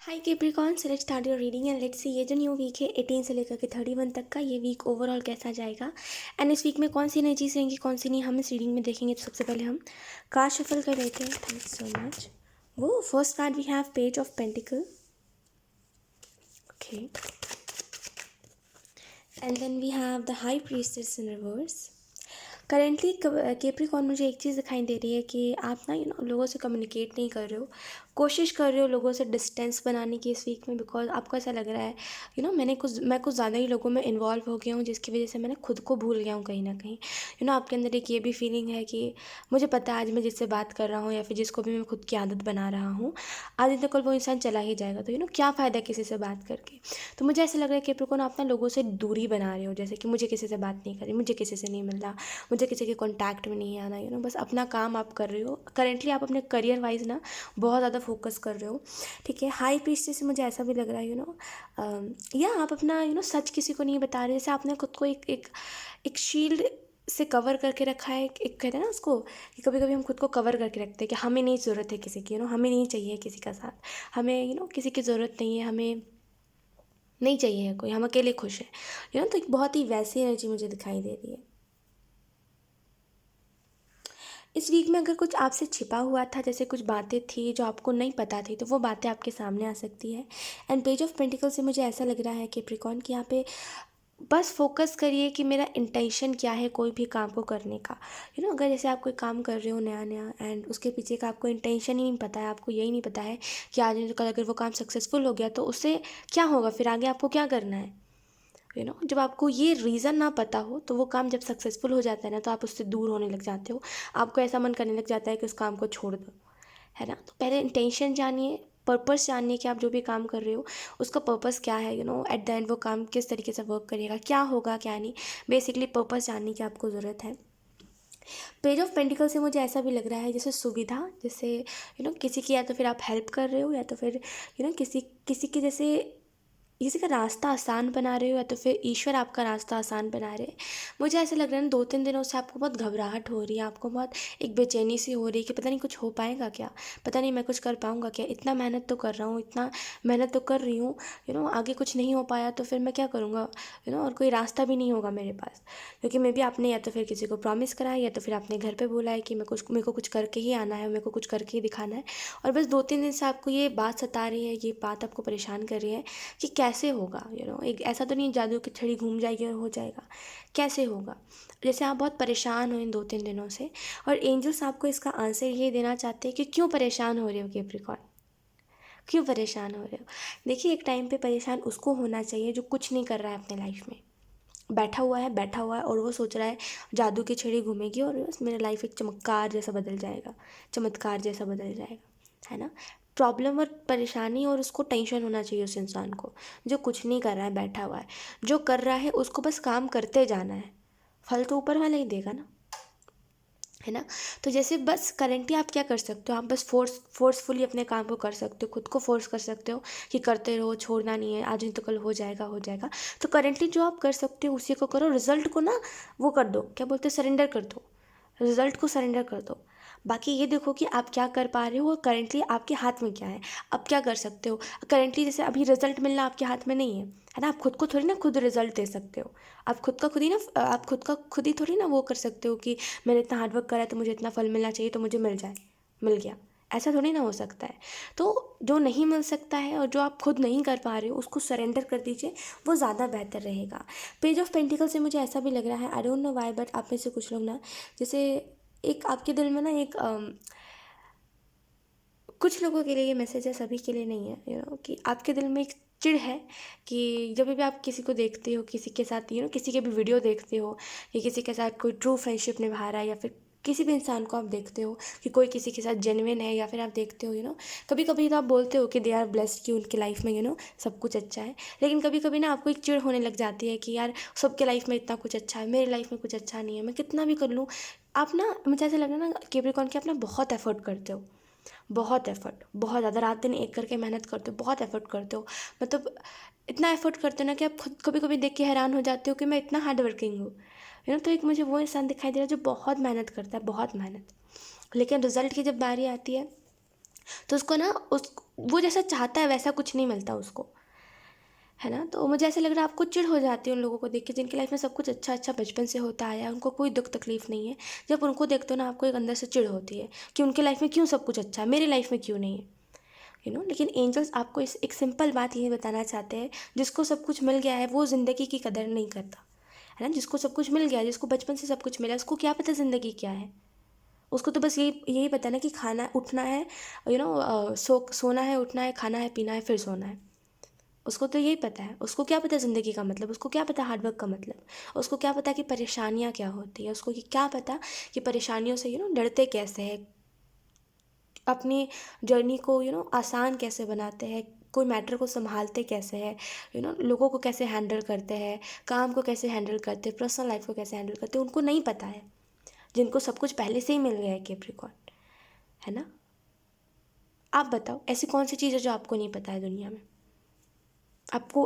Hi Capricorn, so let's start your reading and let's see ये जो new week है 18 से लेकर के 31 तक का ये वीक ओवरऑल कैसा जाएगा एंड इस वीक में कौन सी एनर्जीज रहेंगी कौन सी नहीं हम इस रीडिंग में देखेंगे। तो सबसे पहले हम कार्ड शफल कर लेते हैं। Thanks so much. वो first card we have page of pentacle, okay, and then we have the high priestess in reverse. Currently Capricorn मुझे एक चीज़ दिखाई दे रही है कि आप ना लोगों से कम्युनिकेट नहीं कर रहे हो, कोशिश कर रहे हो लोगों से डिस्टेंस बनाने की इस वीक में, बिकॉज आपको ऐसा लग रहा है मैं कुछ ज़्यादा ही लोगों में इन्वॉल्व हो गया हूँ, जिसकी वजह से मैंने खुद को भूल गया हूँ कहीं ना कहीं। आपके अंदर एक ये भी फीलिंग है कि मुझे पता है आज मैं जिससे बात कर रहा हूँ या फिर जिसको भी मैं खुद की आदत बना रहा हूँ, आज दिन तक कल वो इंसान चला ही जाएगा, तो क्या फ़ायदा किसी से बात करके। तो मुझे ऐसा लग रहा है कि कैप्रिकॉन आप ना लोगों से दूरी बना रहे हो, जैसे कि मुझे किसी से बात नहीं करनी, मुझे किसी से नहीं मिलना, मुझे किसी के कॉन्टैक्ट में नहीं आना, बस अपना काम आप कर रहे हो। करेंटली आप अपने करियर वाइज ना बहुत ज़्यादा फोकस कर रहे हो, ठीक है। हाई प्रीस्टेस से मुझे ऐसा भी लग रहा है या आप अपना सच किसी को नहीं बता रहे, जैसे आपने खुद को एक एक एक शील्ड से कवर करके रखा है। एक कहते हैं ना उसको कि कभी कभी हम खुद को कवर करके रखते हैं कि हमें नहीं ज़रूरत है किसी की, हमें नहीं चाहिए किसी का साथ, हमें किसी की ज़रूरत नहीं है, हमें नहीं चाहिए है कोई, हम अकेले खुश हैं, तो एक बहुत ही वैसी एनर्जी मुझे दिखाई दे रही है। इस वीक में अगर कुछ आपसे छिपा हुआ था, जैसे कुछ बातें थी जो आपको नहीं पता थी, तो वो बातें आपके सामने आ सकती है। एंड पेज ऑफ पेंटिकल से मुझे ऐसा लग रहा है कि प्रिकॉन कि यहाँ पे बस फोकस करिए कि मेरा इंटेंशन क्या है कोई भी काम को करने का। अगर जैसे आप कोई काम कर रहे हो नया नया एंड उसके पीछे का आपको इंटेंशन ही नहीं पता है, आपको यही नहीं पता है कि आज नहीं तो कल अगर वो काम सक्सेसफुल हो गया तो उससे क्या होगा, फिर आगे आपको क्या करना है। जब आपको ये रीज़न ना पता हो तो वो काम जब सक्सेसफुल हो जाता है ना, तो आप उससे दूर होने लग जाते हो, आपको ऐसा मन करने लग जाता है कि उस काम को छोड़ दो, है ना। तो पहले इंटेंशन जानिए, पर्पस जानिए कि आप जो भी काम कर रहे हो उसका पर्पस क्या है। एट द एंड वो काम किस तरीके से वर्क करेगा, क्या होगा क्या नहीं, बेसिकली पर्पस जानने की आपको ज़रूरत है। पेज ऑफ पेंटिकल से मुझे ऐसा भी लग रहा है जैसे सुविधा, जैसे किसी की या तो फिर आप हेल्प कर रहे हो, या तो फिर किसी किसी की जैसे किसी का रास्ता आसान बना रहे हो, या तो फिर ईश्वर आपका रास्ता आसान बना रहे हैं। मुझे ऐसा लग रहा है ना 2-3 दिनों से आपको बहुत घबराहट हो रही है, आपको बहुत एक बेचैनी सी हो रही है कि पता नहीं कुछ हो पाएगा क्या, पता नहीं मैं कुछ कर पाऊँगा क्या, इतना मेहनत तो कर रहा हूँ, इतना मेहनत तो कर रही हूँ, आगे कुछ नहीं हो पाया तो फिर मैं क्या करूँगा, और कोई रास्ता भी नहीं होगा मेरे पास, क्योंकि मे बी आपने या तो फिर किसी को प्रॉमिस करा है, या तो फिर आपने घर पर बोला है कि मेरे को कुछ करके ही आना है, मेरे को कुछ करके ही दिखाना है, और बस 2-3 दिन से आपको ये बात सता रही है, ये बात आपको परेशान कर रही है कि कैसे होगा। एक ऐसा तो नहीं जादू की छड़ी घूम जाएगी और हो जाएगा, कैसे होगा। जैसे आप बहुत परेशान हो इन 2-3 दिनों से, और एंजल्स आपको इसका आंसर ये देना चाहते हैं कि क्यों परेशान हो रहे हो कैप्रिकॉर्न, क्यों परेशान हो रहे हो। देखिए, एक टाइम पे परेशान उसको होना चाहिए जो कुछ नहीं कर रहा है अपने लाइफ में, बैठा हुआ है और वो सोच रहा है जादू की छड़ी घूमेगी और बस मेरा लाइफ एक चमत्कार जैसा बदल जाएगा, चमत्कार जैसा बदल जाएगा, है ना। प्रॉब्लम और परेशानी और उसको टेंशन होना चाहिए उस इंसान को जो कुछ नहीं कर रहा है, बैठा हुआ है। जो कर रहा है उसको बस काम करते जाना है, फल तो ऊपर वाला ही देगा ना, है ना। तो जैसे बस करेंटली आप क्या कर सकते हो, आप बस फोर्सफुली अपने काम को कर सकते हो, खुद को फोर्स कर सकते हो कि करते रहो, छोड़ना नहीं है, आज नहीं तो कल हो जाएगा हो जाएगा। तो करेंटली जो आप कर सकते हो उसी को करो, रिजल्ट को ना वो कर दो, क्या बोलते हैं, सरेंडर कर दो, रिजल्ट को सरेंडर कर दो। बाकी ये देखो कि आप क्या कर पा रहे हो और करेंटली आपके हाथ में क्या है, आप क्या कर सकते हो। करेंटली जैसे अभी रिजल्ट मिलना आपके हाथ में नहीं है ना, आप खुद को थोड़ी ना खुद रिजल्ट दे सकते हो, आप खुद का खुद ही ना, आप खुद का खुद ही थोड़ी ना वो कर सकते हो कि मैंने इतना हार्डवर्क करा है तो मुझे इतना फल मिलना चाहिए तो मुझे मिल जाए, मिल गया, ऐसा थोड़ी ना हो सकता है। तो जो नहीं मिल सकता है और जो आप खुद नहीं कर पा रहे हो उसको सरेंडर कर दीजिए, वो ज़्यादा बेहतर रहेगा। पेज ऑफ पेंटिकल से मुझे ऐसा भी लग रहा है, I don't know why, but आप में से कुछ लोग ना, जैसे एक आपके दिल में ना एक कुछ लोगों के लिए ये मैसेज है, सभी के लिए नहीं है, कि आपके दिल में एक चिढ़ है कि जब भी आप किसी को देखते हो, किसी के साथ किसी के भी वीडियो देखते हो, या किसी के साथ कोई ट्रू फ्रेंडशिप निभा रहा है, या फिर किसी भी इंसान को आप देखते हो कि कोई किसी के साथ जेन्युइन है, या फिर आप देखते हो कभी कभी तो आप बोलते हो कि दे आर ब्लेस्ड कि उनके लाइफ में सब कुछ अच्छा है, लेकिन कभी कभी ना आपको एक चिढ़ होने लग जाती है कि यार सबके लाइफ में इतना कुछ अच्छा है, मेरी लाइफ में कुछ अच्छा नहीं है, मैं कितना भी कर लूँ। आप ना, मुझे ऐसा लग रहा है ना कैप्रिकॉर्न कि आप ना बहुत एफर्ट करते हो, बहुत एफर्ट, बहुत ज़्यादा, रात दिन एक करके मेहनत करते हो, बहुत एफर्ट करते हो, मतलब इतना एफर्ट करते हो ना कि आप खुद कभी कभी देख के हैरान हो जाते हो कि मैं इतना हार्ड वर्किंग हूँ। तो एक मुझे वो इंसान दिखाई दे रहा है जो बहुत मेहनत करता है, बहुत मेहनत, लेकिन रिजल्ट की जब बारी आती है तो उसको ना उस वो जैसा चाहता है वैसा कुछ नहीं मिलता उसको, है ना। तो मुझे ऐसा लग रहा है आपको चिढ़ हो जाती है उन लोगों को देख के जिनकी लाइफ में सब कुछ अच्छा अच्छा बचपन से होता आया है, उनको कोई दुख तकलीफ नहीं है। जब उनको देखते हो ना आपको एक अंदर से चिढ़ होती है कि उनके लाइफ में क्यों सब कुछ अच्छा है, मेरी लाइफ में क्यों नहीं है, लेकिन एंजल्स आपको इस एक सिंपल बात ये बताना चाहते हैं, जिसको सब कुछ मिल गया है वो ज़िंदगी की कदर नहीं करता, है ना। जिसको सब कुछ मिल गया है, जिसको बचपन से सब कुछ मिला है, उसको क्या पता ज़िंदगी क्या है। उसको तो बस यही पता ना कि खाना उठना है, सोना है, उठना है, खाना है, पीना है, फिर सोना है। उसको तो यही पता है। उसको क्या पता ज़िंदगी का मतलब, उसको क्या पता हार्डवर्क का मतलब, उसको क्या पता कि परेशानियाँ क्या होती है, उसको क्या पता कि परेशानियों से डरते कैसे हैं, अपनी जर्नी को आसान कैसे बनाते हैं, कोई मैटर को संभालते कैसे हैं, लोगों को कैसे हैंडल करते हैं, काम को कैसे हैंडल करते हैं, पर्सनल लाइफ को कैसे हैंडल करते हैं, उनको नहीं पता है। जिनको सब कुछ पहले से ही मिल गया है कैप्रिकॉर्न, है ना। आप बताओ ऐसी कौन सी चीज़ है जो आपको नहीं पता है दुनिया में। आपको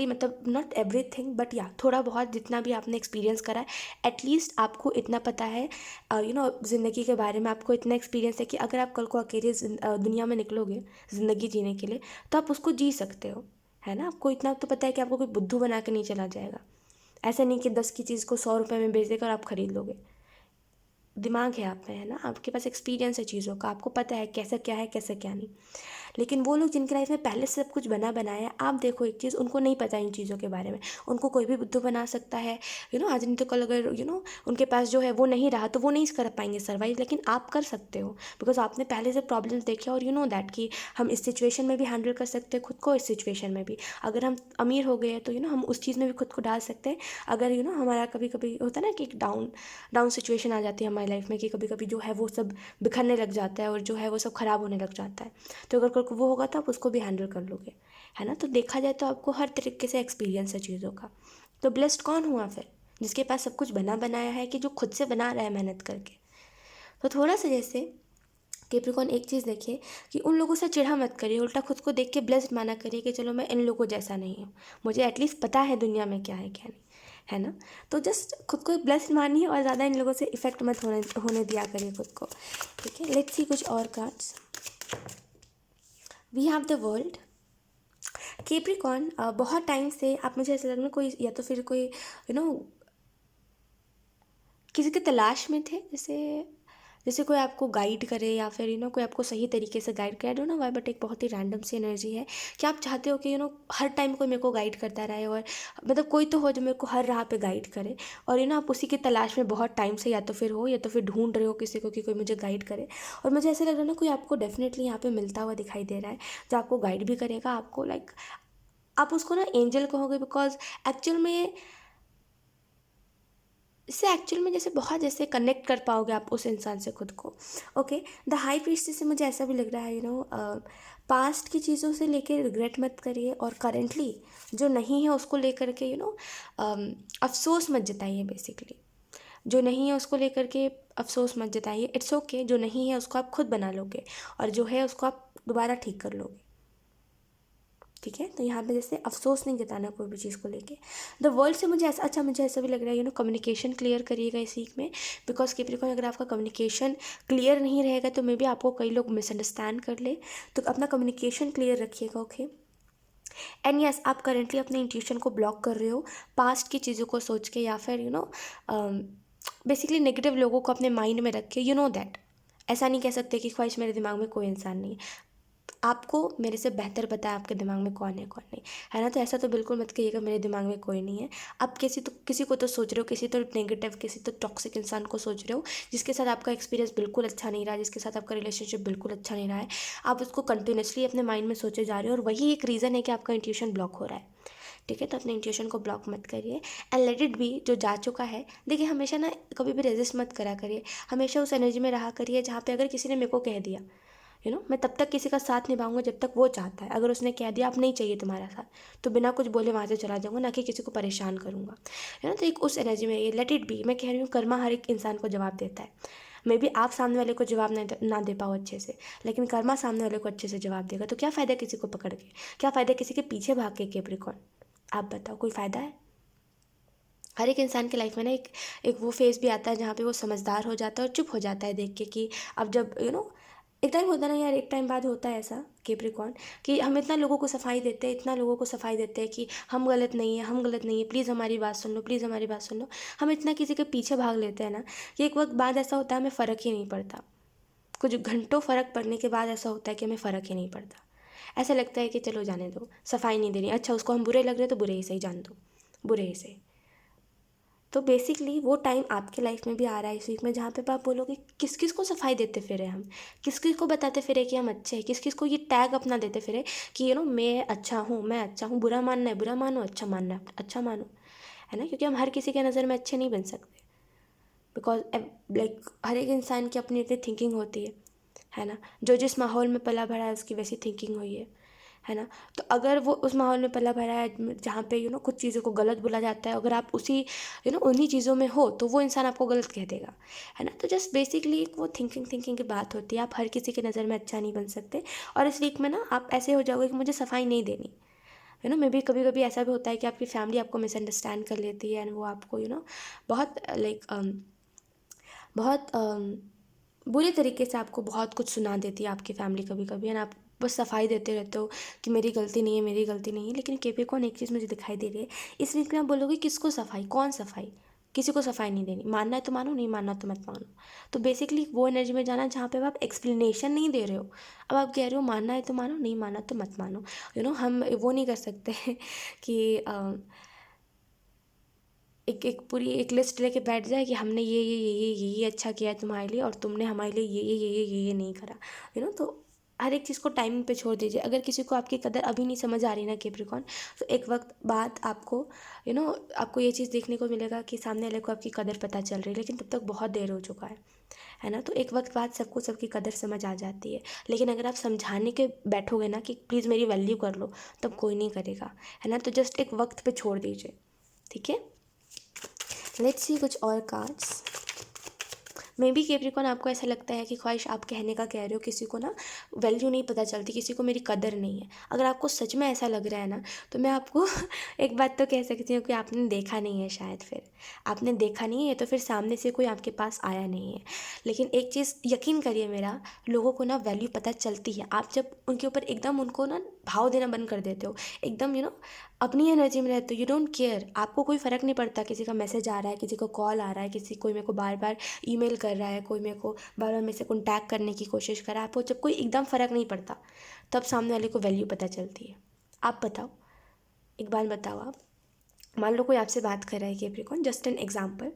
मतलब नॉट एवरीथिंग बट या थोड़ा बहुत जितना भी आपने एक्सपीरियंस करा है, एटलीस्ट आपको इतना पता है, ज़िंदगी के बारे में आपको इतना एक्सपीरियंस है कि अगर आप कल को अकेले दुनिया में निकलोगे ज़िंदगी जीने के लिए तो आप उसको जी सकते हो, है ना। आपको इतना तो पता है कि आपको कोई बुद्धू बना के नहीं चला जाएगा। ऐसा नहीं कि 10 की चीज़ को 100 रुपये में बेच देकर आप खरीद लोगे। दिमाग है आप में, है ना, आपके पास एक्सपीरियंस है चीज़ों का, आपको पता है कैसा क्या है कैसा क्या नहीं। लेकिन वो लोग जिनकी लाइफ में पहले से सब कुछ बना बनाया है, आप देखो एक चीज़, उनको नहीं पता इन चीज़ों के बारे में। उनको कोई भी बुद्धू बना सकता है, आज नहीं तो कल अगर उनके पास जो है वो नहीं रहा तो वो नहीं कर पाएंगे सर्वाइव, लेकिन आप कर सकते हो बिकॉज आपने पहले से प्रॉब्लम्स देखे और दैट कि हम इस सिचुएशन में भी हैंडल कर सकते हैं खुद को, इस सिचुएशन में भी अगर हम अमीर हो गए हैं तो हम उस चीज़ में भी खुद को डाल सकते हैं। अगर हमारा कभी कभी होता है ना कि एक डाउन डाउन सिचुएशन आ जाती है हमारी लाइफ में कि कभी कभी जो है वो सब बिखरने लग जाता है और जो है वो सब ख़राब होने लग जाता है, तो अगर कल को वो होगा तो आप उसको भी हैंडल कर लोगे, है ना। तो देखा जाए तो आपको हर तरीके से एक्सपीरियंस है चीज़ों का। तो ब्लेस्ड कौन हुआ फिर, जिसके पास सब कुछ बना बनाया है, कि जो खुद से बना रहा है मेहनत करके। तो थोड़ा सा जैसे कैप्रिकॉर्न एक चीज़ देखिए कि उन लोगों से चिढ़ा मत करिए, उल्टा खुद को देख के ब्लेस्ड माना करिए कि चलो मैं इन लोगों जैसा नहीं हूँ, मुझे एटलीस्ट पता है दुनिया में क्या है क्या नहीं, है ना। तो जस्ट खुद को ब्लेस्ड मानिए और ज़्यादा इन लोगों से इफ़ेक्ट मत होने दिया करिए खुद को, ठीक है। लेट्स सी कुछ और cards. We have the world. Capricorn बहुत टाइम से आप, मुझे ऐसा लग रहा है कोई या तो फिर कोई किसी की तलाश में थे, जैसे जैसे कोई आपको गाइड करे या फिर कोई आपको सही तरीके से गाइड करे। I don't know why but एक बहुत ही रैंडम सी एनर्जी है कि आप चाहते हो कि हर टाइम कोई मेरे को गाइड करता रहे, और मतलब कोई तो हो जो मेरे को हर राह पे गाइड करे, और आप उसी की तलाश में बहुत टाइम से या तो फिर हो या तो फिर ढूंढ रहे हो किसी को कि कोई मुझे गाइड करे। और मुझे ऐसा लग रहा है ना कोई आपको डेफिनेटली यहाँ पे मिलता हुआ दिखाई दे रहा है जो आपको गाइड भी करेगा, आपको आप उसको ना एंजल कहोगे बिकॉज एक्चुअल में इससे एक्चुअल में जैसे बहुत जैसे कनेक्ट कर पाओगे आप उस इंसान से खुद को। ओके, द हाई प्रीस्टेस से मुझे ऐसा भी लग रहा है पास्ट की चीज़ों से लेके रिग्रेट मत करिए, और करेंटली जो नहीं है उसको लेकर के अफसोस मत जताइए। बेसिकली जो नहीं है उसको लेकर के अफसोस मत जताइए, इट्स ओके। जो नहीं है उसको आप खुद बना लोगे और जो है उसको आप दोबारा ठीक कर लोगे, ठीक है। तो यहाँ पे जैसे अफसोस नहीं जताना कोई भी चीज़ को लेके। द वर्ल्ड से मुझे ऐसा अच्छा मुझे ऐसा भी लग रहा है कम्युनिकेशन क्लियर करिएगा इस वीक में, बिकॉज कैप्रिकॉर्न अगर आपका कम्युनिकेशन क्लियर नहीं रहेगा तो मे बी आपको कई लोग मिसअंडरस्टैंड कर ले, तो अपना कम्युनिकेशन क्लियर रखिएगा, ओके। एंड यस, आप करेंटली अपने इंट्यूशन को ब्लॉक कर रहे हो पास्ट की चीज़ों को सोच के, या फिर बेसिकली नेगेटिव लोगों को अपने माइंड में रख के, दैट ऐसा नहीं कह सकते कि ख्वाहिश मेरे दिमाग में कोई इंसान नहीं है। आपको मेरे से बेहतर पता है आपके दिमाग में कौन है कौन नहीं, है ना। तो ऐसा तो बिल्कुल मत कहिएगा मेरे दिमाग में कोई नहीं है। आप किसी को तो सोच रहे हो, किसी तो नेगेटिव, किसी तो टॉक्सिक इंसान को सोच रहे हो जिसके साथ आपका एक्सपीरियंस बिल्कुल अच्छा नहीं रहा, जिसके साथ आपका रिलेशनशिप बिल्कुल अच्छा नहीं रहा है। आप उसको कंटिन्यूसली अपने माइंड में सोचे जा रहे हो और वही एक रीज़न है कि आपका इंट्यूशन ब्लॉक हो रहा है, ठीक है। तो अपने इंट्यूशन को ब्लॉक मत करिए एंड लेट इट बी। जो जा चुका है, देखिए हमेशा ना कभी भी रेजिस्ट मत करा करिए, हमेशा उस एनर्जी में रहा करिए जहाँ पे अगर किसी ने मेरे को कह दिया मैं तब तक किसी का साथ निभाऊंगा जब तक वो चाहता है। अगर उसने कह दिया आप नहीं चाहिए तुम्हारा साथ, तो बिना कुछ बोले वहाँ से चला जाऊँगा, ना कि किसी को परेशान करूँगा, है ना। तो एक उस एनर्जी में ये लेट इट बी। मैं कह रही हूँ कर्मा हर एक इंसान को जवाब देता है। मे बी आप सामने वाले को जवाब ना दे पाओ अच्छे से, लेकिन कर्मा सामने वाले को अच्छे से जवाब देगा। तो क्या फ़ायदा किसी को पकड़ के, क्या फ़ायदा किसी के पीछे भाग के कैप्रिकॉर्न, आप बताओ, कोई फ़ायदा है। हर एक इंसान की लाइफ में ना एक एक वो फेज़ भी आता है जहाँ पे वो समझदार हो जाता है और चुप हो जाता है देख के कि अब जब एक टाइम होता है ना यार, एक टाइम बाद होता है ऐसा कैप्रिकॉर्न कि हम इतना लोगों को सफाई देते हैं, इतना लोगों को सफाई देते हैं कि हम गलत नहीं है, हम गलत नहीं है, प्लीज़ हमारी बात सुन लो, प्लीज़ हमारी बात सुन लो। हम इतना किसी के पीछे भाग लेते हैं ना कि एक वक्त बाद ऐसा होता है हमें फ़र्क ही नहीं पड़ता। कुछ घंटों फ़र्क पड़ने के बाद ऐसा होता है कि हमें फ़र्क ही नहीं पड़ता। ऐसा लगता है कि चलो जाने दो, सफाई नहीं देनी, अच्छा उसको हम बुरे लग रहे तो बुरे ही सही, जान दो, बुरे ही सही। तो बेसिकली वो टाइम आपके लाइफ में भी आ रहा है इस वीक में, जहाँ पे आप बोलोगे किस किस को सफाई देते फिरे हम, किस किस को बताते फिरे कि हम अच्छे हैं, किस किस को ये टैग अपना देते फिरे कि मैं अच्छा हूँ, मैं अच्छा हूँ, बुरा मानना है बुरा मानो, अच्छा मानना है अच्छा मानो, है ना। क्योंकि हम हर किसी के नज़र में अच्छे नहीं बन सकते, बिकॉज लाइक हर एक इंसान की अपनी अपनी थिंकिंग होती है ना। जो जिस माहौल में पला भरा है उसकी वैसी थिंकिंग हुई है ना। तो अगर वो उस माहौल में पला भरा है जहाँ पे कुछ चीज़ों को गलत बोला जाता है, अगर आप उसी उन्हीं चीज़ों में हो तो वो इंसान आपको गलत कह देगा, है ना। तो जस्ट बेसिकली वो थिंकिंग की बात होती है। आप हर किसी के नज़र में अच्छा नहीं बन सकते, और इस वीक में ना आप ऐसे हो जाओगे कि मुझे सफाई नहीं देनी, मे बी कभी कभी ऐसा भी होता है कि आपकी फैमिली आपको मिसअंडरस्टैंड कर लेती है, एंड वो आपको बहुत लाइक बहुत बुरे तरीके से आपको बहुत कुछ सुना देती है आपकी फैमिली कभी कभी, एंड आप बस सफाई देते रहते हो कि मेरी गलती नहीं है, मेरी गलती नहीं है। लेकिन कैप्रिकॉर्न एक चीज़ मुझे दिखाई दे रही है इस वीक में, आप बोलोगे किसको सफाई, कौन सफाई, किसी को सफाई नहीं देनी, मानना है तो मानो, नहीं मानना तो मत मानो। तो बेसिकली वो एनर्जी में जाना जहाँ पे आप एक्सप्लेनेशन नहीं दे रहे हो, अब आप कह रहे हो मानना है तो मानो, नहीं मानना तो मत मानो। हम वो नहीं कर सकते कि एक एक पूरी एक लिस्ट लेके बैठ जाए कि हमने ये अच्छा किया है तुम्हारे लिए, और तुमने हमारे लिए ये नहीं करा, तो हर एक चीज़ को टाइम पे छोड़ दीजिए। अगर किसी को आपकी कदर अभी नहीं समझ आ रही ना कैप्रिकॉर्न, तो एक वक्त बाद आपको आपको ये चीज़ देखने को मिलेगा कि सामने वाले को आपकी कदर पता चल रही है, लेकिन तब तक बहुत देर हो चुका है ना। तो एक वक्त बाद सबको सबकी कदर समझ आ जाती है, लेकिन अगर आप समझाने के बैठोगे ना कि प्लीज़ मेरी वैल्यू कर लो, तब कोई नहीं करेगा, है ना। तो जस्ट एक वक्त पे छोड़ दीजिए, ठीक है। लेट्स सी कुछ और कार्ड्स। मे बी कैप्रिकॉर्न आपको ऐसा लगता है कि ख्वाहिश आप कहने का कह रहे हो किसी को ना वैल्यू नहीं पता चलती, किसी को मेरी कदर नहीं है। अगर आपको सच में ऐसा लग रहा है ना, तो मैं आपको एक बात तो कह सकती हूँ कि आपने देखा नहीं है, शायद फिर आपने देखा नहीं है, तो फिर सामने से कोई आपके पास आया नहीं है। लेकिन एक चीज़ यकीन करिए मेरा, लोगों को ना वैल्यू पता चलती है। आप जब उनके ऊपर एकदम उनको ना भाव देना बंद कर देते हो, एकदम अपनी एनर्जी में रहते हो, यू डोंट केयर, आपको कोई फ़र्क नहीं पड़ता किसी का मैसेज आ रहा है, किसी को कॉल आ रहा है, कोई मेरे को बार बार ईमेल कर रहा है, कोई मेरे को बार बार मेरे से कॉन्टैक्ट करने की कोशिश कर रहा है, आपको जब कोई एकदम फ़र्क नहीं पड़ता, तब सामने वाले को वैल्यू पता चलती है। आप बताओ, एक बार बताओ आप, मान लो कोई आपसे बात कर रहा है कैप्रिकॉर्न, जस्ट एन एग्जाम्पल,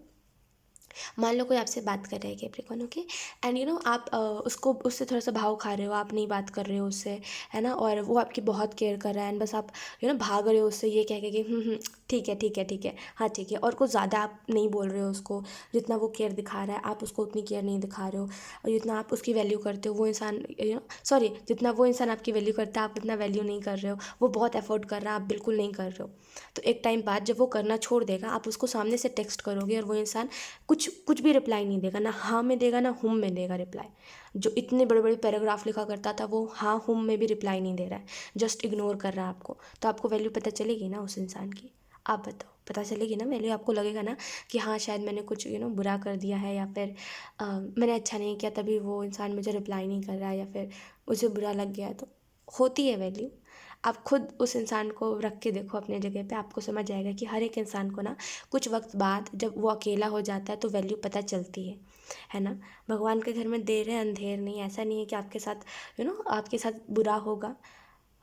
मान लो कोई आपसे बात कर रहा है कैप्रिकॉर्न, ओके, एंड आप उसको उससे थोड़ा सा भाव खा रहे हो, आप नहीं बात कर रहे हो उससे, है ना, और वो आपकी बहुत केयर कर रहा है, एंड बस आप भाग रहे हो उससे ये कह के कि ठीक है ठीक है ठीक है, हाँ ठीक है, और कुछ ज़्यादा आप नहीं बोल रहे हो उसको, जितना वो केयर दिखा रहा है आप उसको उतनी केयर नहीं दिखा रहे हो, और जितना आप उसकी वैल्यू करते हो वो इंसान सॉरी, जितना वो इंसान आपकी वैल्यू करता है आप उतना वैल्यू नहीं कर रहे हो, वो बहुत एफर्ट कर रहा है आप बिल्कुल नहीं कर रहे हो। तो एक टाइम बाद जब वो करना छोड़ देगा, आप उसको सामने से टेक्स्ट करोगे और वो इंसान कुछ कुछ भी रिप्लाई नहीं देगा, ना हाँ में देगा ना हुम में देगा रिप्लाई। जो इतने बड़े बड़े पैराग्राफ लिखा करता था वो हाँ हुम में भी रिप्लाई नहीं दे रहा है, जस्ट इग्नोर कर रहा है आपको। तो आपको वैल्यू पता चलेगी ना उस इंसान की? आप बताओ, पता चलेगी ना वैल्यू? आपको लगेगा ना कि हाँ शायद मैंने कुछ बुरा कर दिया है, या फिर मैंने अच्छा नहीं किया तभी वो इंसान मुझे रिप्लाई नहीं कर रहा है, या फिर मुझे बुरा लग गया है। तो होती है वैल्यू। आप खुद उस इंसान को रख के देखो अपने जगह पे, आपको समझ आएगा कि हर एक इंसान को ना कुछ वक्त बाद जब वो अकेला हो जाता है तो वैल्यू पता चलती है ना। भगवान के घर में देर है अंधेर नहीं, ऐसा नहीं है कि आपके साथ आपके साथ बुरा होगा।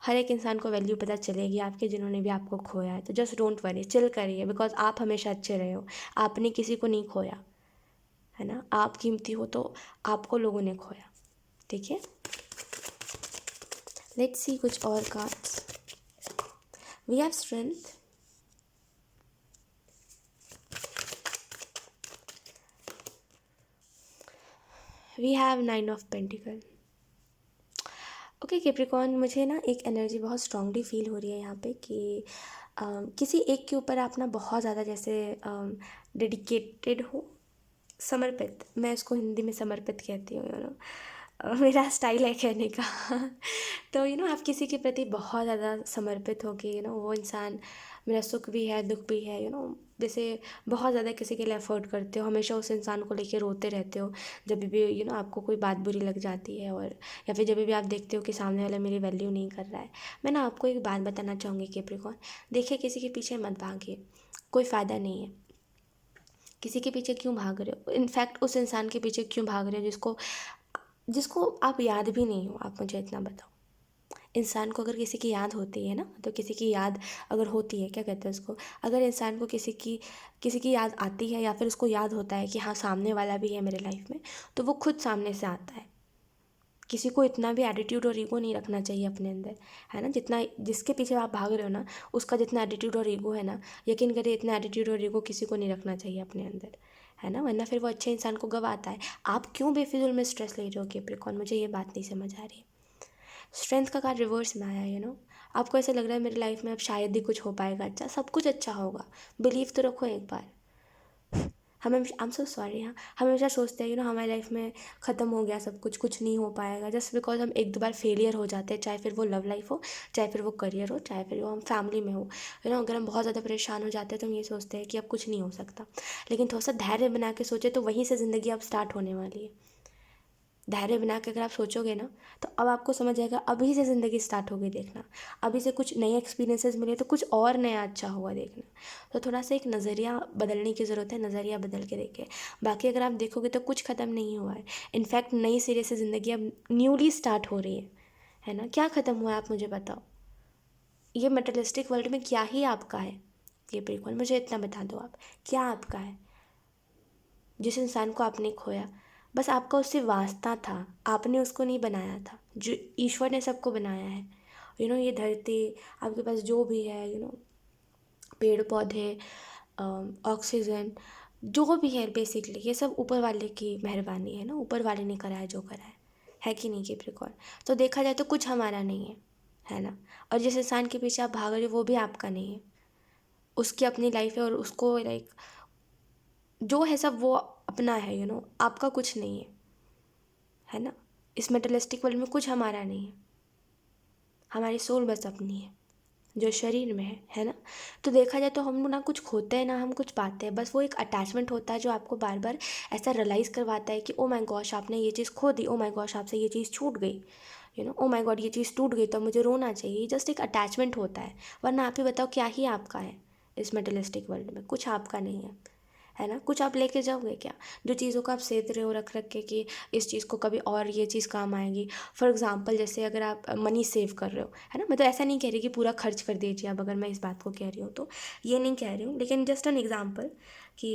हर एक इंसान को वैल्यू पता चलेगी आपके, जिन्होंने भी आपको खोया है। तो जस्ट डोंट वरी, चिल करिए, बिकॉज आप हमेशा अच्छे रहे हो, आपने किसी को नहीं खोया, है ना। आप कीमती हो तो आपको लोगों ने खोया, ठीक है। लेट्स सी कुछ और cards. We have strength, we have nine of pentacle. Okay Capricorn, मुझे ना एक एनर्जी बहुत स्ट्रांगली फील हो रही है यहाँ पे कि किसी एक के ऊपर आप ना बहुत ज़्यादा जैसे डेडिकेटेड हो, समर्पित, मैं इसको हिंदी में समर्पित कहती हूँ, मेरा स्टाइल है कहने का। तो आप किसी के प्रति बहुत ज़्यादा समर्पित हो कि वो इंसान मेरा सुख भी है दुख भी है, जैसे बहुत ज़्यादा किसी के लिए एफर्ट करते हो, हमेशा उस इंसान को लेके रोते रहते हो जब भी आपको कोई बात बुरी लग जाती है, और या फिर जब भी आप देखते हो कि सामने वाला मेरी वैल्यू नहीं कर रहा है। मैं ना आपको एक बात बताना चाहूँगी कैप्रिकॉर्न, देखिए किसी के पीछे मत भागिए, कोई फ़ायदा नहीं है। किसी के पीछे क्यों भाग रहे हो? इनफैक्ट उस इंसान के पीछे क्यों भाग रहे हो जिसको जिसको आप याद भी नहीं हो? आप मुझे इतना बताओ। इंसान को अगर किसी की याद होती है ना, तो किसी की याद अगर होती है, क्या कहते हैं उसको, अगर इंसान को किसी की याद आती है, या फिर उसको याद होता है कि हाँ सामने वाला भी है मेरे लाइफ में, तो वो खुद सामने से आता है। किसी को इतना भी एटीट्यूड और ईगो नहीं रखना चाहिए अपने अंदर, है ना। जितना जिसके पीछे आप भाग रहे हो ना, उसका जितना एटीट्यूड और ईगो है ना, यकीन करिए इतना एटीट्यूड और ईगो किसी को नहीं रखना चाहिए अपने अंदर, है ना। वरना फिर वो अच्छे इंसान को गवाता है। आप क्यों बेफिजूल में स्ट्रेस ले रहे हो कैप्रिकॉर्न? मुझे ये बात नहीं समझ आ रही। स्ट्रेंथ का कार्ड रिवर्स में आया, आपको ऐसा लग रहा है मेरी लाइफ में अब शायद ही कुछ हो पाएगा अच्छा, सब कुछ अच्छा होगा, बिलीव तो रखो एक बार। हमें आई एम सो सॉरी, हाँ, हम हमेशा सोचते हैं हमारी लाइफ में ख़त्म हो गया सब कुछ, कुछ नहीं हो पाएगा, जस्ट बिकॉज हम एक दो बार फेलियर हो जाते हैं, चाहे फिर वो लव लाइफ हो, चाहे फिर वो करियर हो, चाहे फिर वो हम फैमिली में हो, अगर हम बहुत ज़्यादा परेशान हो जाते हैं तो हम ये सोचते हैं कि अब कुछ नहीं हो सकता। लेकिन थोड़ा सा धैर्य बना के सोचे तो वहीं से ज़िंदगी अब स्टार्ट होने वाली है। धैर्य बना के अगर आप सोचोगे ना, तो अब आपको समझ आएगा, अभी से ज़िंदगी स्टार्ट होगी देखना, अभी से कुछ नए एक्सपीरियंसेस मिले तो कुछ और नया अच्छा होगा देखना। तो थोड़ा सा एक नज़रिया बदलने की ज़रूरत है, नज़रिया बदल के देखें। बाकी अगर आप देखोगे तो कुछ ख़त्म नहीं हुआ है, इनफैक्ट नई सिरे से ज़िंदगी अब न्यूली स्टार्ट हो रही है ना। क्या ख़त्म हुआ है आप मुझे बताओ? ये मटेरियलिस्टिक वर्ल्ड में क्या ही आपका है? ये बिल्कुल मुझे इतना बता दो, आप क्या आपका है? जिस इंसान को आपने खोया, बस आपका उससे वास्ता था, आपने उसको नहीं बनाया था। जो ईश्वर ने सबको बनाया है, ये धरती, आपके पास जो भी है, पेड़ पौधे, ऑक्सीजन, जो भी है बेसिकली, ये सब ऊपर वाले की मेहरबानी है ना, ऊपर वाले ने करा है जो करा है कि नहीं कैप्रिकॉर्न? तो देखा जाए तो कुछ हमारा नहीं है ना। और जिस इंसान के पीछे आप भाग रहे हो वो भी आपका नहीं है, उसकी अपनी लाइफ है, और उसको लाइक जो है सब वो अपना है, आपका कुछ नहीं है ना। इस मटेरियलिस्टिक वर्ल्ड में कुछ हमारा नहीं है, हमारी सोल बस अपनी है जो शरीर में है ना। तो देखा जाए तो हम ना कुछ खोते हैं ना हम कुछ पाते हैं, बस वो एक अटैचमेंट होता है जो आपको बार बार ऐसा रियलाइज़ करवाता है कि ओ माय गॉश आपने ये चीज़ खो दी, ओ माय गॉश आपसे ये चीज़ छूट गई, ओ माय गॉड ये चीज़ टूट गई तो मुझे रोना चाहिए। ये जस्ट एक अटैचमेंट होता है, वरना आप ही बताओ क्या ही आपका है इस मटेरियलिस्टिक वर्ल्ड में? कुछ आपका नहीं है ना। कुछ आप लेके जाओगे क्या? जो चीज़ों को आप सेव रहे हो रख रख के कि इस चीज़ को कभी और ये चीज़ काम आएगी। फॉर एग्जांपल जैसे अगर आप मनी सेव कर रहे हो, है ना, मैं तो ऐसा नहीं कह रही कि पूरा खर्च कर दीजिए अब, अगर मैं इस बात को कह रही हूँ तो ये नहीं कह रही हूँ, लेकिन जस्ट एन एग्जाम्पल कि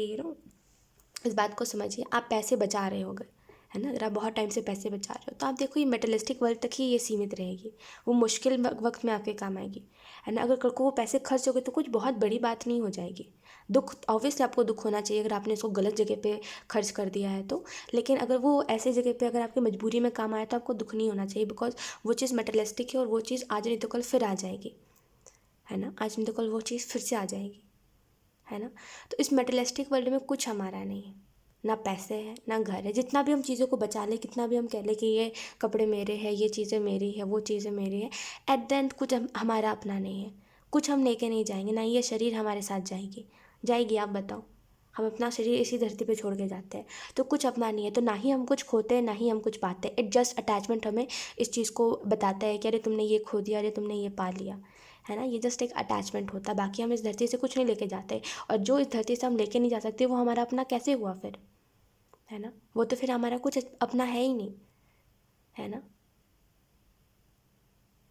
इस बात को समझिए, आप पैसे बचा रहे होगे, है ना। अगर आप बहुत टाइम से पैसे बचा रहे हो तो आप देखो ये मेटलिस्टिक वर्ल्ड तक ही ये सीमित रहेगी, वो मुश्किल वक्त में आपके काम आएगी, है ना। अगर कल को वो पैसे खर्च हो गए तो कुछ बहुत बड़ी बात नहीं हो जाएगी। दुख ऑब्वियसली आपको दुख होना चाहिए अगर आपने इसको गलत जगह पे खर्च कर दिया है तो, लेकिन अगर वो ऐसे जगह पे अगर आपकी मजबूरी में काम आया तो आपको दुख नहीं होना चाहिए, बिकॉज वो चीज़ मेटलिस्टिक है और वो चीज़ आज नहीं तो कल फिर आ जाएगी, है ना। आज नहीं तो कल वो चीज़ फिर से आ जाएगी, है ना। तो इस मेटलिस्टिक वर्ल्ड में कुछ हमारा नहीं है, ना पैसे हैं ना घर है। जितना भी हम चीज़ों को बचा लें, कितना भी हम कह लें कि ये कपड़े मेरे हैं, ये चीज़ें मेरी है, वो चीज़ें मेरी है, एट द एंड कुछ हमारा अपना नहीं है। कुछ हम लेके नहीं जाएंगे, ना ये शरीर हमारे साथ जाएगी आप बताओ। हम अपना शरीर इसी धरती पे छोड़ के जाते हैं, तो कुछ अपना नहीं है, तो ना ही हम कुछ खोते हैं ना ही हम कुछ पाते हैं। इट जस्ट अटैचमेंट हमें इस चीज़ को बताता है कि अरे तुमने ये खो दिया, अरे तुमने ये पा लिया, है ना। ये जस्ट एक अटैचमेंट होता है, बाकी हम इस धरती से कुछ नहीं लेके जाते। और जो इस धरती से हम लेके नहीं जा सकते वो हमारा अपना कैसे हुआ फिर, है ना। वो तो फिर हमारा कुछ अपना है ही नहीं, है ना।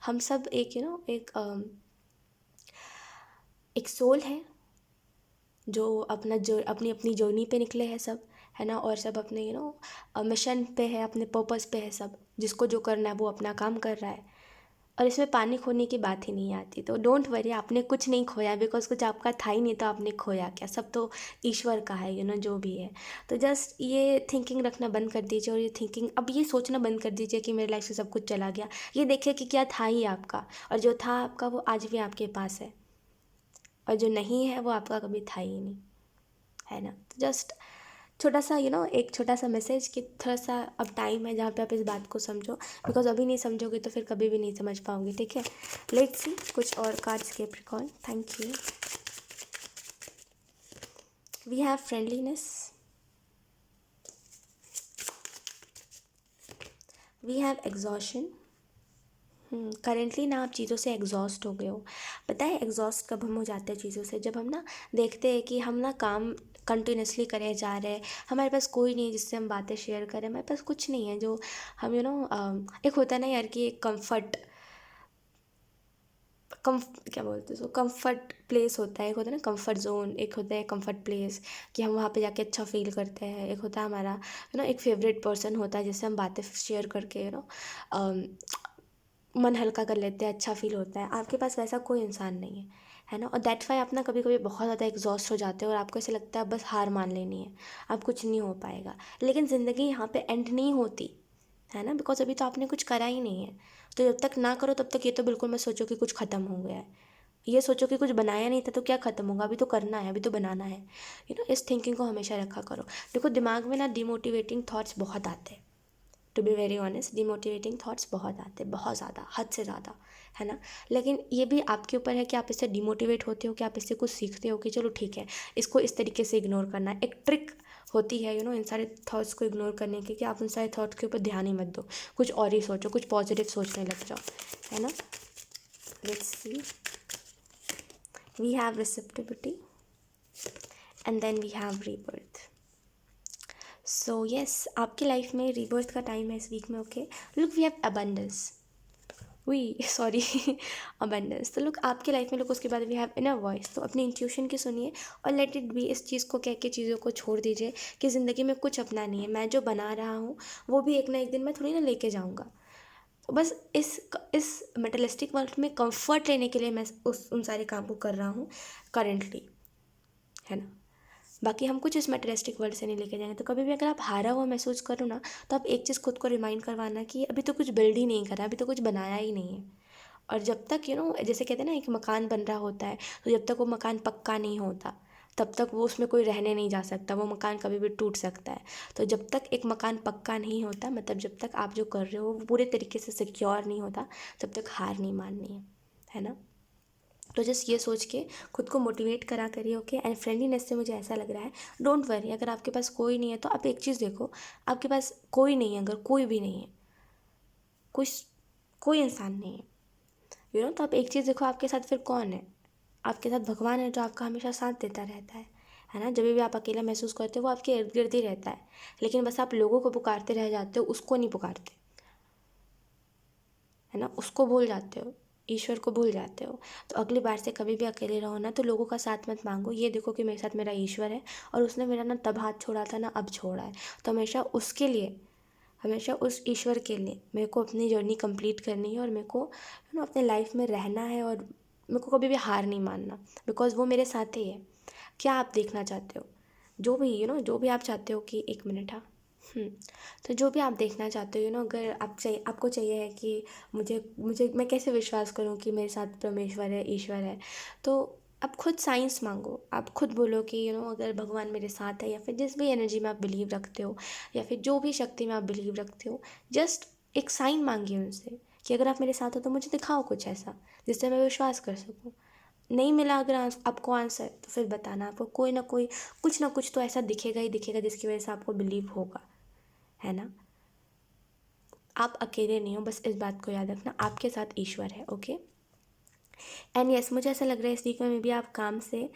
हम सब एक एक सोल है जो जो अपनी अपनी जर्नी पे निकले हैं सब, है ना। और सब अपने मिशन पे है, अपने पर्पस पे है सब, जिसको जो करना है वो अपना काम कर रहा है। और इसमें पानी खोने की बात ही नहीं आती। तो डोंट वरी, आपने कुछ नहीं खोया, बिकॉज कुछ आपका था ही नहीं, तो आपने खोया क्या? सब तो ईश्वर का है, जो भी है। तो जस्ट ये थिंकिंग रखना बंद कर दीजिए, और ये थिंकिंग अब ये सोचना बंद कर दीजिए कि मेरे लाइफ से सब कुछ चला गया। ये देखिए कि क्या था ही आपका, और जो था आपका वो आज भी आपके पास है, और जो नहीं है वो आपका कभी था ही नहीं, है ना। तो जस्ट छोटा सा एक छोटा सा मैसेज कि थोड़ा सा अब टाइम है जहाँ पे आप इस बात को समझो, बिकॉज अभी नहीं समझोगे तो फिर कभी भी नहीं समझ पाओगे, ठीक है। लेट्स सी कुछ और कार्ड्स के प्रिकॉन। Thank you. We have friendliness, we have exhaustion. Currently ना आप चीज़ों से एग्जॉस्ट हो गए हो। पता है एग्जॉस्ट कब हम हो जाते हैं चीज़ों से, जब हम ना देखते हैं कि हम ना काम कंटिन्यूसली करे जा रहे हैं, हमारे पास कोई नहीं है जिससे हम बातें शेयर करें, हमारे पास कुछ नहीं है जो हम एक होता है ना यार कि एक कंफर्ट, कम क्या बोलते हैं उसको, कंफर्ट प्लेस होता है, एक होता है ना कंफर्ट जोन, एक होता है कंफर्ट प्लेस कि हम वहाँ पे जाके अच्छा फील करते हैं, एक होता है हमारा एक फेवरेट पर्सन होता है जिससे हम बातें शेयर करके मन हल्का कर लेते हैं, अच्छा फील होता है। आपके पास वैसा कोई इंसान नहीं है ना, और दैट्स वाई आप ना कभी कभी बहुत ज़्यादा एग्जॉस्ट हो जाते हो और आपको ऐसे लगता है बस हार मान लेनी है, अब कुछ नहीं हो पाएगा। लेकिन ज़िंदगी यहाँ पे एंड नहीं होती है ना, बिकॉज अभी तो आपने कुछ करा ही नहीं है। तो जब तक ना करो तब तक ये तो बिल्कुल मत सोचो कि कुछ ख़त्म हो गया है, ये सोचो कि कुछ बनाया नहीं था तो क्या ख़त्म होगा, अभी तो करना है, अभी तो बनाना है। इस थिंकिंग को हमेशा रखा करो। देखो दिमाग में ना डिमोटिवेटिंग थॉट्स बहुत आते हैं, to be very honest demotivating thoughts बहुत आते हैं, बहुत ज़्यादा, हद से ज़्यादा, है ना। लेकिन ये भी आपके ऊपर है कि आप इससे डिमोटिवेट होते हो कि आप इससे कुछ सीखते हो कि चलो ठीक है इसको इस तरीके से इग्नोर करना है। एक ट्रिक होती है इन सारे थॉट्स को इग्नोर करने की, कि आप उन सारे थॉट्स के ऊपर ध्यान ही मत दो, कुछ और ही सोचो, कुछ पॉजिटिव सोचने लग जाओ, है ना। Let's see, we have receptivity and then we have rebirth. So yes, आपकी लाइफ में रीबर्थ का टाइम है इस वीक में। Okay, look we have abundance, we sorry abundance. तो लुक आपके लाइफ में लुक, उसके बाद वी हैव इनर वॉइस। तो अपनी इंट्यूशन की सुनिए और लेट इट बी। इस चीज़ को कह के चीज़ों को छोड़ दीजिए कि ज़िंदगी में कुछ अपना नहीं है, मैं जो बना रहा हूँ वो भी एक ना एक दिन मैं थोड़ी ना लेके जाऊँगा। तो बस इस मेटलिस्टिक वर्ल्ड में कंफर्ट लेने के लिए मैं उन सारे काम को कर रहा हूँ करेंटली, है ना। बाकी हम कुछ इस मटेरियलिस्टिक वर्ल्ड से नहीं लेके जाएंगे। तो कभी भी अगर आप हारा हुआ महसूस करो ना, तो आप एक चीज़ खुद को रिमाइंड करवाना कि अभी तो कुछ बिल्ड ही नहीं करा, अभी तो कुछ बनाया ही नहीं है। और जब तक जैसे कहते हैं ना एक मकान बन रहा होता है, तो जब तक वो मकान पक्का नहीं होता तब तक वो उसमें कोई रहने नहीं जा सकता, वो मकान कभी भी टूट सकता है। तो जब तक एक मकान पक्का नहीं होता, मतलब जब तक आप जो कर रहे हो वो पूरे तरीके से सिक्योर नहीं होता, तब तक हार नहीं माननी है ना। तो जस्ट ये सोच के खुद को मोटिवेट करा करिए। ओके, एंड फ्रेंडलीनेस से मुझे ऐसा लग रहा है, डोंट वरी अगर आपके पास कोई नहीं है तो आप एक चीज़ देखो, आपके पास कोई नहीं है, अगर कोई भी नहीं है, कोई कोई इंसान नहीं है, तो आप एक चीज़ देखो आपके साथ फिर कौन है। आपके साथ भगवान है जो आपका हमेशा साथ देता रहता है ना। जब भी आप अकेला महसूस करते हो वो आपके इर्द गिर्द ही रहता है, लेकिन बस आप लोगों को पुकारते रह जाते हो, उसको नहीं पुकारते, है ना, उसको भूल जाते हो, ईश्वर को भूल जाते हो। तो अगली बार से कभी भी अकेले रहो ना तो लोगों का साथ मत मांगो, ये देखो कि मेरे साथ मेरा ईश्वर है और उसने मेरा ना तब हाथ छोड़ा था ना अब छोड़ा है। तो हमेशा उसके लिए, हमेशा उस ईश्वर के लिए मेरे को अपनी जर्नी कंप्लीट करनी है और मेरे को अपने लाइफ में रहना है, और मेरे को कभी भी हार नहीं मानना, बिकॉज वो मेरे साथ ही है। क्या आप देखना चाहते हो, जो भी जो भी आप चाहते हो कि एक मिनट, हाँ, तो जो भी आप देखना चाहते हो अगर आपको चाहिए है कि मुझे मुझे मैं कैसे विश्वास करूं कि मेरे साथ परमेश्वर है, ईश्वर है, तो आप खुद साइंस मांगो, आप खुद बोलो कि अगर भगवान मेरे साथ है, या फिर जिस भी एनर्जी में आप बिलीव रखते हो, या फिर जो भी शक्ति में आप बिलीव रखते हो, जस्ट एक साइन मांगिए उनसे कि अगर आप मेरे साथ हो तो मुझे दिखाओ कुछ ऐसा जिससे मैं विश्वास कर सकूँ। नहीं मिला अगर आपको आंसर, तो फिर बताना, आपको कोई ना कोई कुछ ना कुछ तो ऐसा दिखेगा ही दिखेगा जिसकी वजह से आपको बिलीव होगा, है ना। आप अकेले नहीं हो, बस इस बात को याद रखना, आपके साथ ईश्वर है। ओके, एंड यस, मुझे ऐसा लग रहा है इस वीक में भी आप काम से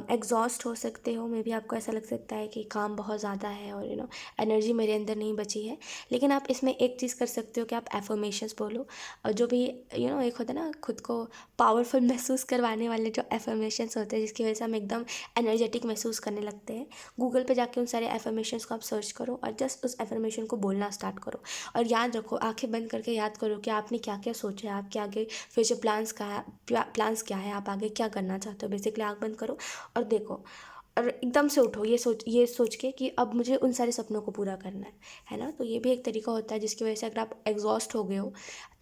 एग्जॉस्ट हो सकते हो। मे बी आपको ऐसा लग सकता है कि काम बहुत ज़्यादा है और एनर्जी मेरे अंदर नहीं बची है। लेकिन आप इसमें एक चीज़ कर सकते हो कि आप एफर्मेशंस बोलो, और जो भी एक होता है ना खुद को पावरफुल महसूस करवाने वाले जो एफर्मेशंस होते हैं जिसकी वजह से हम एकदम एनर्जेटिक महसूस करने लगते हैं, गूगल पे जाके उन सारे एफर्मेशंस को आप सर्च करो और जस्ट उस एफर्मेशन को बोलना स्टार्ट करो। और याद रखो, आंखें बंद करके याद करो कि आपने क्या क्या सोचा है, आपके आगे फ्यूचर प्लान्स क्या है, आप आगे क्या करना चाहते हो। बेसिकली आँख बंद करो और देखो, और एकदम से उठो ये सोच के कि अब मुझे उन सारे सपनों को पूरा करना है ना। तो ये भी एक तरीका होता है जिसकी वजह से अगर आप एग्जॉस्ट हो गए हो,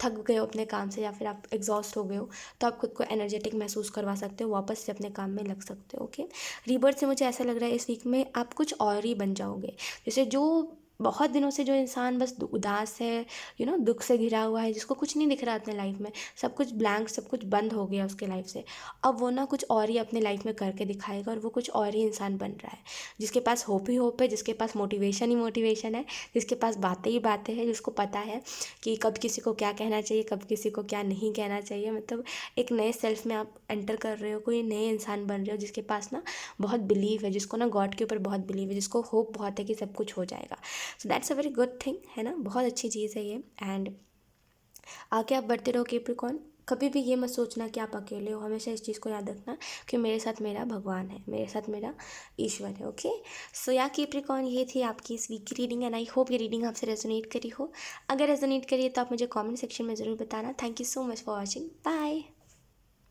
थक गए हो अपने काम से, या फिर आप एग्जॉस्ट हो गए हो, तो आप खुद को एनर्जेटिक महसूस करवा सकते हो, वापस से अपने काम में लग सकते हो। ओके, रीबर्थ से मुझे ऐसा लग रहा है इस वीक में आप कुछ और ही बन जाओगे। जैसे जो बहुत दिनों से जो इंसान बस उदास है, दुख से घिरा हुआ है, जिसको कुछ नहीं दिख रहा अपने लाइफ में, सब कुछ ब्लैंक, सब कुछ बंद हो गया उसके लाइफ से, अब वो ना कुछ और ही अपने लाइफ में करके दिखाएगा और वो कुछ और ही इंसान बन रहा है, जिसके पास होप ही होप है, जिसके पास मोटिवेशन ही मोटिवेशन है, जिसके पास बातें ही बातें हैं, जिसको पता है कि कब किसी को क्या कहना चाहिए, कब किसी को क्या नहीं कहना चाहिए। मतलब एक नए सेल्फ में आप एंटर कर रहे हो, कोई नए इंसान बन रहे हो, जिसके पास ना बहुत बिलीव है, जिसको ना गॉड के ऊपर बहुत बिलीव है, जिसको होप बहुत है कि सब कुछ हो जाएगा। So that's a very good thing, है ना, बहुत अच्छी चीज़ है ये। एंड आगे आप बढ़ते रहो कैप्रिकॉर्न, कभी भी ये मत सोचना कि आप अकेले हो, हमेशा इस चीज़ को याद रखना कि मेरे साथ मेरा भगवान है, मेरे साथ मेरा ईश्वर है। ओके, सो या कैप्रिकॉर्न, ये थी आपकी इस वीक की रीडिंग एंड आई होप ये रीडिंग आपसे रेजोनेट करी हो। अगर रेजोनेट करी है तो आप मुझे कमेंट सेक्शन में ज़रूर बताना। Thank you so much for watching, bye.